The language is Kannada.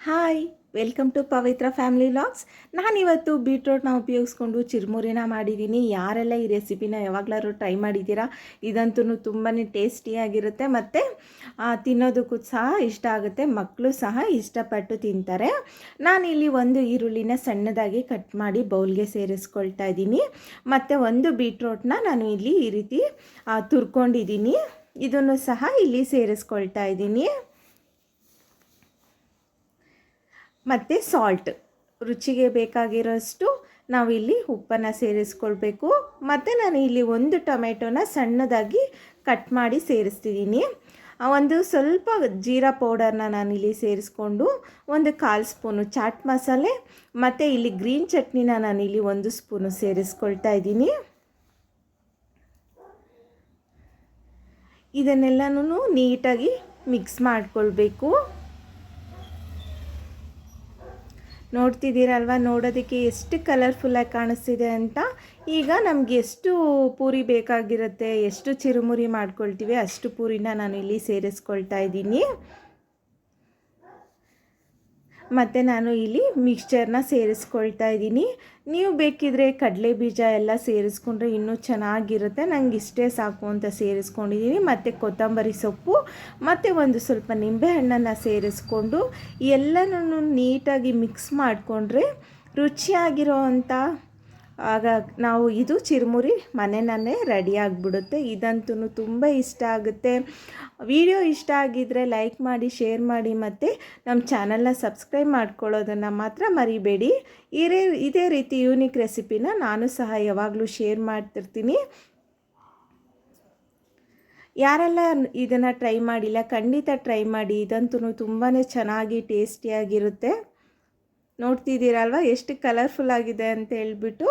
Hi, welcome to Pavitra family vlogs. ನಾನಿವತ್ತು ಬೀಟ್ರೋಟ್ನ ಉಪಯೋಗಿಸ್ಕೊಂಡು ಚಿರುಮುರಿನ ಮಾಡಿದ್ದೀನಿ. ಯಾರೆಲ್ಲ ಈ ರೆಸಿಪಿನ ಯಾವಾಗಲಾದ್ರೂ ಟ್ರೈ ಮಾಡಿದ್ದೀರಾ? ಇದಂತೂ ತುಂಬಾ ಟೇಸ್ಟಿಯಾಗಿರುತ್ತೆ ಮತ್ತು ತಿನ್ನೋದಕ್ಕೂ ಸಹ ಇಷ್ಟ ಆಗುತ್ತೆ. ಮಕ್ಕಳು ಸಹ ಇಷ್ಟಪಟ್ಟು ತಿಂತಾರೆ. ನಾನಿಲ್ಲಿ ಒಂದು ಈರುಳ್ಳಿನ ಸಣ್ಣದಾಗಿ ಕಟ್ ಮಾಡಿ ಬೌಲ್ಗೆ ಸೇರಿಸ್ಕೊಳ್ತಾ ಇದ್ದೀನಿ. ಮತ್ತು ಒಂದು ಬೀಟ್ರೋಟ್ನ ನಾನು ಇಲ್ಲಿ ಈ ರೀತಿ ತುರ್ಕೊಂಡಿದ್ದೀನಿ. ಇದನ್ನು ಸಹ ಇಲ್ಲಿ ಸೇರಿಸ್ಕೊಳ್ತಾ ಇದ್ದೀನಿ. ಮತ್ತು ಸಾಲ್ಟ್, ರುಚಿಗೆ ಬೇಕಾಗಿರೋಷ್ಟು ನಾವಿಲ್ಲಿ ಉಪ್ಪನ್ನು ಸೇರಿಸ್ಕೊಳ್ಬೇಕು. ಮತ್ತು ನಾನು ಇಲ್ಲಿ ಒಂದು ಟೊಮೆಟೊನ ಸಣ್ಣದಾಗಿ ಕಟ್ ಮಾಡಿ ಸೇರಿಸ್ತಿದ್ದೀನಿ. ಒಂದು ಸ್ವಲ್ಪ ಜೀರಾ ಪೌಡರ್ನ ನಾನಿಲ್ಲಿ ಸೇರಿಸ್ಕೊಂಡು, ಒಂದು 1/4 ಸ್ಪೂನು ಚಾಟ್ ಮಸಾಲೆ ಮತ್ತು ಇಲ್ಲಿ ಗ್ರೀನ್ ಚಟ್ನಿನ ನಾನಿಲ್ಲಿ 1 ಸ್ಪೂನು ಸೇರಿಸ್ಕೊಳ್ತಾ ಇದ್ದೀನಿ. ಇದನ್ನೆಲ್ಲನೂ ನೀಟಾಗಿ ಮಿಕ್ಸ್ ಮಾಡಿಕೊಳ್ಬೇಕು. ನೋಡ್ತಿದ್ದೀರಲ್ವ, ನೋಡೋದಕ್ಕೆ ಎಷ್ಟು ಕಲರ್ಫುಲ್ಲಾಗಿ ಕಾಣಿಸ್ತಿದೆ ಅಂತ. ಈಗ ನಮಗೆ ಎಷ್ಟು ಪೂರಿ ಬೇಕಾಗಿರುತ್ತೆ, ಎಷ್ಟು ಚಿರುಮುರಿ ಮಾಡ್ಕೊಳ್ತೀವಿ ಅಷ್ಟು ಪೂರಿನ ನಾನು ಇಲ್ಲಿ ಸೇರಿಸ್ಕೊಳ್ತಾ ಇದ್ದೀನಿ. ಮತ್ತು ನಾನು ಇಲ್ಲಿ ಮಿಕ್ಸ್ಚರ್ನ ಸೇರಿಸ್ಕೊಳ್ತಾ ಇದ್ದೀನಿ. ನೀವು ಬೇಕಿದ್ರೆ ಕಡಲೆ ಬೀಜ ಎಲ್ಲ ಸೇರಿಸ್ಕೊಂಡ್ರೆ ಇನ್ನೂ ಚೆನ್ನಾಗಿರುತ್ತೆ. ನಂಗೆ ಇಷ್ಟೇ ಸಾಕು ಅಂತ ಸೇರಿಸ್ಕೊಂಡಿದ್ದೀನಿ. ಮತ್ತು ಕೊತ್ತಂಬರಿ ಸೊಪ್ಪು ಮತ್ತು ಒಂದು ಸ್ವಲ್ಪ ನಿಂಬೆಹಣ್ಣನ್ನು ಸೇರಿಸ್ಕೊಂಡು ಎಲ್ಲನೂ ನೀಟಾಗಿ ಮಿಕ್ಸ್ ಮಾಡಿಕೊಂಡ್ರೆ ರುಚಿಯಾಗಿರೋ ಅಂಥ ಆಗ ನಾವು ಇದು ಚಿರುಮುರಿ ಮನೆಯಲ್ಲೇ ರೆಡಿ ಆಗಿಬಿಡುತ್ತೆ. ಇದಂತೂ ತುಂಬ ಇಷ್ಟ ಆಗುತ್ತೆ. ವಿಡಿಯೋ ಇಷ್ಟ ಆಗಿದ್ದರೆ ಲೈಕ್ ಮಾಡಿ, ಶೇರ್ ಮಾಡಿ ಮತ್ತು ನಮ್ಮ ಚಾನಲ್ನ ಸಬ್ಸ್ಕ್ರೈಬ್ ಮಾಡ್ಕೊಳ್ಳೋದನ್ನು ಮಾತ್ರ ಮರಿಬೇಡಿ. ಇದೇ ರೀತಿ ಯೂನಿಕ್ ರೆಸಿಪಿನ ನಾನು ಸಹ ಯಾವಾಗಲೂ ಶೇರ್ ಮಾಡ್ತಿರ್ತೀನಿ. ಯಾರೆಲ್ಲ ಇದನ್ನು ಟ್ರೈ ಮಾಡಿಲ್ಲ ಖಂಡಿತ ಟ್ರೈ ಮಾಡಿ. ಇದಂತೂ ತುಂಬಾ ಚೆನ್ನಾಗಿ ಟೇಸ್ಟಿಯಾಗಿರುತ್ತೆ. ನೋಡ್ತಿದ್ದೀರಲ್ವ ಎಷ್ಟು ಕಲರ್ಫುಲ್ ಆಗಿದೆ ಅಂತ ಹೇಳ್ಬಿಟ್ಟು.